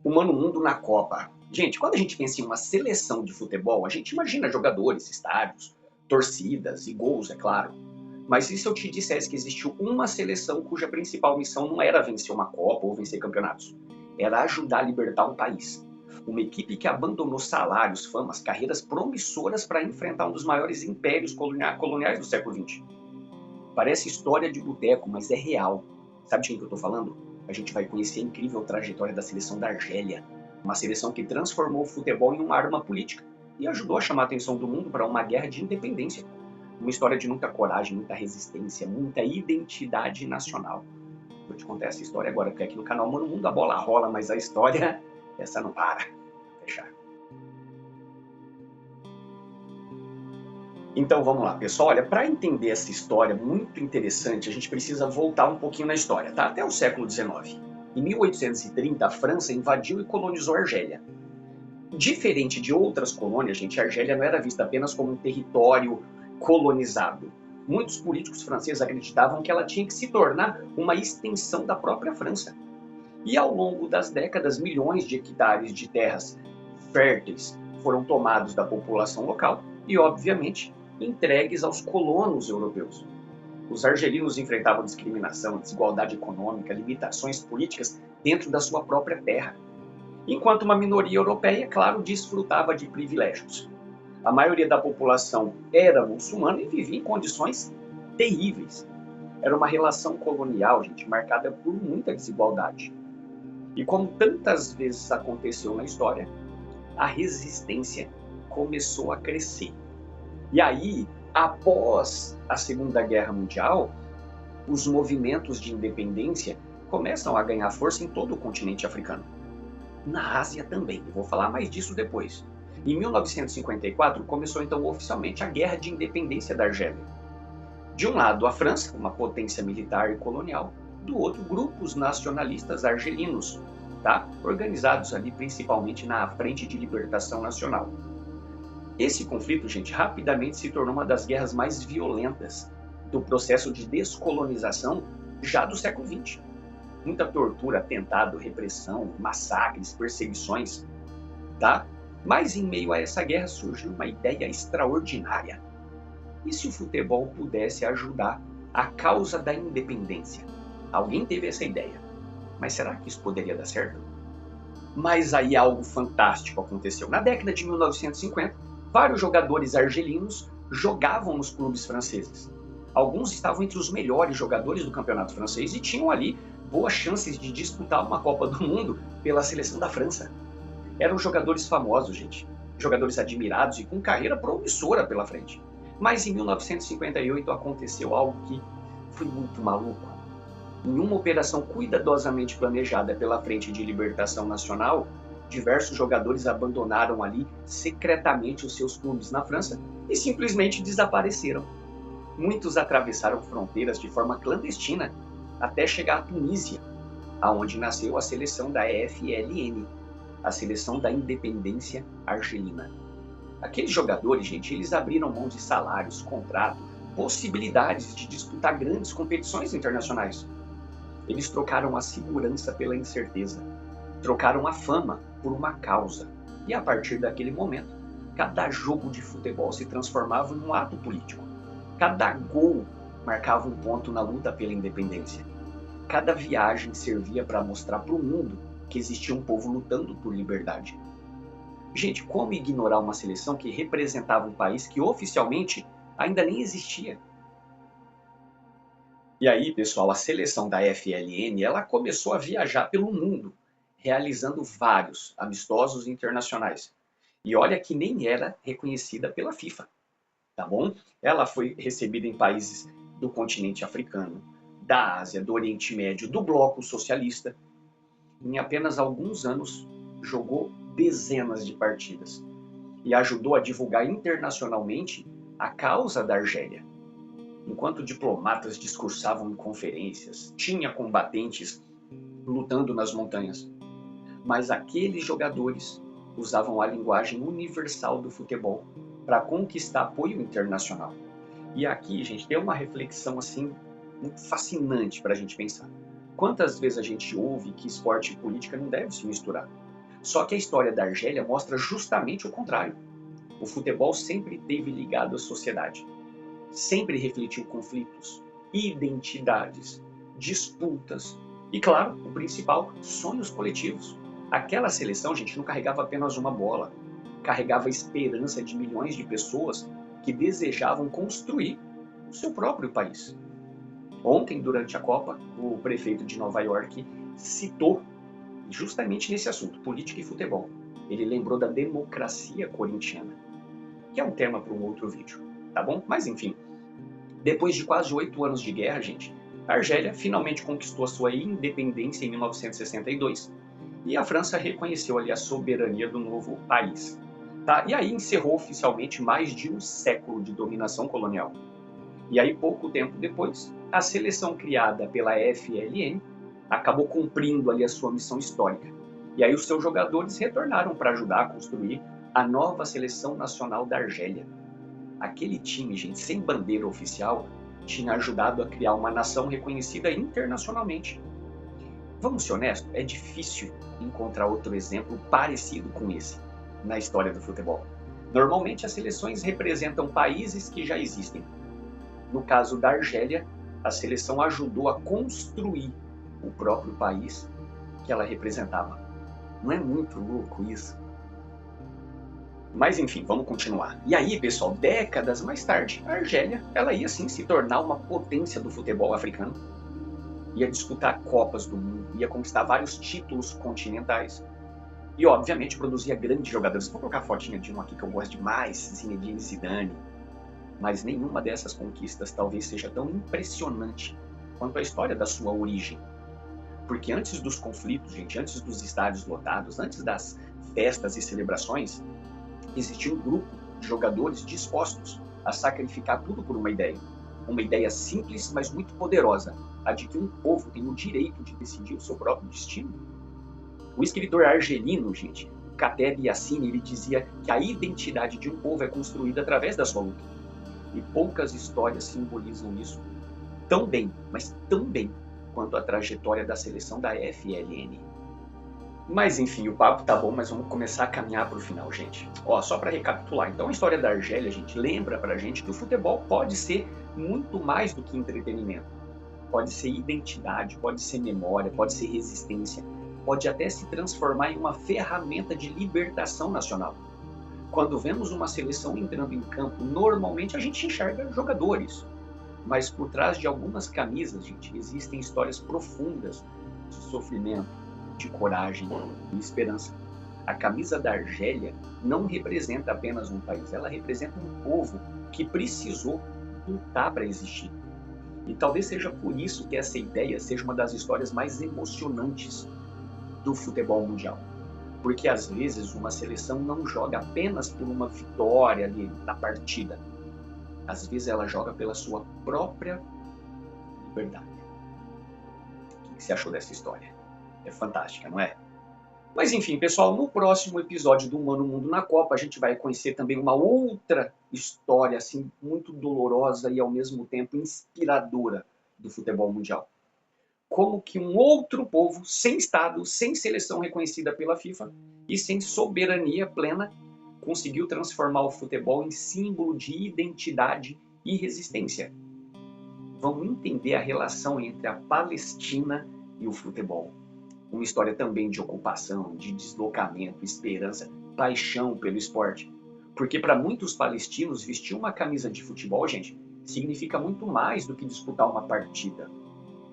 O Mano Mundo na Copa. Gente, quando a gente pensa em uma seleção de futebol, a gente imagina jogadores, estádios, torcidas e gols, é claro. Mas e se eu te dissesse que existiu uma seleção cuja principal missão não era vencer uma Copa ou vencer campeonatos? Era ajudar a libertar um país. Uma equipe que abandonou salários, famas, carreiras promissoras para enfrentar um dos maiores impérios coloniais do século XX. Parece história de boteco, mas é real. Sabe de quem que eu estou falando? A gente vai conhecer a incrível trajetória da seleção da Argélia, uma seleção que transformou o futebol em uma arma política e ajudou a chamar a atenção do mundo para uma guerra de independência. Uma história de muita coragem, muita resistência, muita identidade nacional. Vou te contar essa história agora, porque aqui no canal Mano Mundo a bola rola, mas a história, essa não para. Fechar. Então vamos lá, pessoal. Olha, para entender essa história muito interessante, a gente precisa voltar um pouquinho na história, tá? Até o século XIX. Em 1830, a França invadiu e colonizou a Argélia. Diferente de outras colônias, gente, a Argélia não era vista apenas como um território colonizado. Muitos políticos franceses acreditavam que ela tinha que se tornar uma extensão da própria França. E ao longo das décadas, milhões de hectares de terras férteis foram tomados da população local e, obviamente, entregues aos colonos europeus. Os argelinos enfrentavam discriminação, desigualdade econômica, limitações políticas dentro da sua própria terra, enquanto uma minoria europeia, claro, desfrutava de privilégios. A maioria da população era muçulmana e vivia em condições terríveis. Era uma relação colonial, gente, marcada por muita desigualdade. E como tantas vezes aconteceu na história, a resistência começou a crescer. E aí, após a Segunda Guerra Mundial, os movimentos de independência começam a ganhar força em todo o continente africano. Na Ásia também, eu vou falar mais disso depois. Em 1954, começou então oficialmente a Guerra de Independência da Argélia. De um lado, a França, uma potência militar e colonial, do outro, grupos nacionalistas argelinos, tá? Organizados ali principalmente na Frente de Libertação Nacional. Esse conflito, gente, rapidamente se tornou uma das guerras mais violentas do processo de descolonização já do século XX. Muita tortura, atentado, repressão, massacres, perseguições, tá? Mas em meio a essa guerra surgiu uma ideia extraordinária. E se o futebol pudesse ajudar a causa da independência? Alguém teve essa ideia. Mas será que isso poderia dar certo? Mas aí algo fantástico aconteceu. Na década de 1950, vários jogadores argelinos jogavam nos clubes franceses. Alguns estavam entre os melhores jogadores do campeonato francês e tinham ali boas chances de disputar uma Copa do Mundo pela seleção da França. Eram jogadores famosos, gente. Jogadores admirados e com carreira promissora pela frente. Mas em 1958 aconteceu algo que foi muito maluco. Em uma operação cuidadosamente planejada pela Frente de Libertação Nacional, diversos jogadores abandonaram ali secretamente os seus clubes na França e simplesmente desapareceram. Muitos atravessaram fronteiras de forma clandestina até chegar à Tunísia, aonde nasceu a seleção da EFLN, a Seleção da Independência Argelina. Aqueles jogadores, gente, eles abriram mão de salários, contrato, possibilidades de disputar grandes competições internacionais. Eles trocaram a segurança pela incerteza, trocaram a fama por uma causa. E a partir daquele momento, cada jogo de futebol se transformava em um ato político. Cada gol marcava um ponto na luta pela independência. Cada viagem servia para mostrar para o mundo que existia um povo lutando por liberdade. Gente, como ignorar uma seleção que representava um país que oficialmente ainda nem existia? E aí, pessoal, a seleção da FLN, ela começou a viajar pelo mundo, realizando vários amistosos internacionais. E olha que nem era reconhecida pela FIFA, tá bom? Ela foi recebida em países do continente africano, da Ásia, do Oriente Médio, do bloco socialista. Em apenas alguns anos, jogou dezenas de partidas e ajudou a divulgar internacionalmente a causa da Argélia. Enquanto diplomatas discursavam em conferências, tinha combatentes lutando nas montanhas. Mas aqueles jogadores usavam a linguagem universal do futebol para conquistar apoio internacional. E aqui, gente, tem uma reflexão assim muito fascinante para a gente pensar. Quantas vezes a gente ouve que esporte e política não devem se misturar? Só que a história da Argélia mostra justamente o contrário. O futebol sempre esteve ligado à sociedade. Sempre refletiu conflitos, identidades, disputas e, claro, o principal, sonhos coletivos. Aquela seleção, gente, não carregava apenas uma bola, carregava a esperança de milhões de pessoas que desejavam construir o seu próprio país. Ontem, durante a Copa, o prefeito de Nova York citou justamente nesse assunto, política e futebol. Ele lembrou da democracia corintiana, que é um tema para um outro vídeo, tá bom? Mas enfim, depois de quase 8 anos de guerra, gente, a Argélia finalmente conquistou a sua independência em 1962 e a França reconheceu ali a soberania do novo país. Tá? E aí encerrou oficialmente mais de um século de dominação colonial. E aí, pouco tempo depois, a seleção criada pela FLN acabou cumprindo ali a sua missão histórica. E aí os seus jogadores retornaram para ajudar a construir a nova seleção nacional da Argélia. Aquele time, gente, sem bandeira oficial, tinha ajudado a criar uma nação reconhecida internacionalmente. Vamos ser honestos, é difícil encontrar outro exemplo parecido com esse na história do futebol. Normalmente as seleções representam países que já existem. No caso da Argélia, a seleção ajudou a construir o próprio país que ela representava. Não é muito louco isso? Mas enfim, vamos continuar. E aí, pessoal, décadas mais tarde, a Argélia, ela ia sim se tornar uma potência do futebol africano. Ia disputar Copas do Mundo, ia conquistar vários títulos continentais. E, obviamente, produzia grandes jogadores. Vou colocar a fotinha de um aqui que eu gosto demais, Zinedine Zidane. Mas nenhuma dessas conquistas talvez seja tão impressionante quanto a história da sua origem. Porque antes dos conflitos, gente, antes dos estádios lotados, antes das festas e celebrações, existia um grupo de jogadores dispostos a sacrificar tudo por uma ideia. Uma ideia simples, mas muito poderosa, a de que um povo tem o direito de decidir o seu próprio destino. O escritor argelino, gente, Khateb Yassine, ele dizia que a identidade de um povo é construída através da sua luta. E poucas histórias simbolizam isso tão bem, mas tão bem, quanto a trajetória da seleção da FLN. Mas enfim, o papo tá bom, mas vamos começar a caminhar para o final, gente. Ó, só para recapitular, então a história da Argélia, gente, lembra pra gente que o futebol pode ser muito mais do que entretenimento. Pode ser identidade, pode ser memória, pode ser resistência, pode até se transformar em uma ferramenta de libertação nacional. Quando vemos uma seleção entrando em campo, normalmente a gente enxerga jogadores. Mas por trás de algumas camisas, gente, existem histórias profundas de sofrimento, de coragem e esperança. A camisa da Argélia não representa apenas um país, ela representa um povo que precisou lutar para existir. E talvez seja por isso que essa ideia seja uma das histórias mais emocionantes do futebol mundial. Porque às vezes uma seleção não joga apenas por uma vitória ali na partida. Às vezes ela joga pela sua própria liberdade. O que você achou dessa história? É fantástica, não é? Mas enfim, pessoal, no próximo episódio do Mano Mundo na Copa, a gente vai conhecer também uma outra história assim muito dolorosa e ao mesmo tempo inspiradora do futebol mundial. Como que um outro povo, sem Estado, sem seleção reconhecida pela FIFA e sem soberania plena, conseguiu transformar o futebol em símbolo de identidade e resistência. Vamos entender a relação entre a Palestina e o futebol. Uma história também de ocupação, de deslocamento, esperança, paixão pelo esporte. Porque para muitos palestinos, vestir uma camisa de futebol, gente, significa muito mais do que disputar uma partida.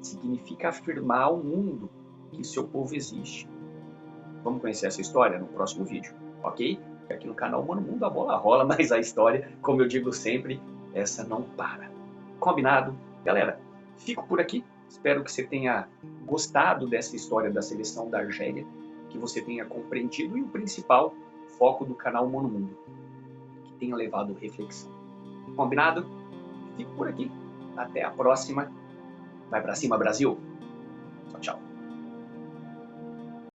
Significa afirmar ao mundo que seu povo existe. Vamos conhecer essa história no próximo vídeo, ok? Aqui no canal Mano Mundo a bola rola, mas a história, como eu digo sempre, essa não para. Combinado? Galera, fico por aqui. Espero que você tenha gostado dessa história da seleção da Argélia, que você tenha compreendido e o principal foco do canal Mano Mundo, que tenha levado reflexão. Combinado? Fico por aqui. Até a próxima. Vai pra cima, Brasil. Tchau, tchau.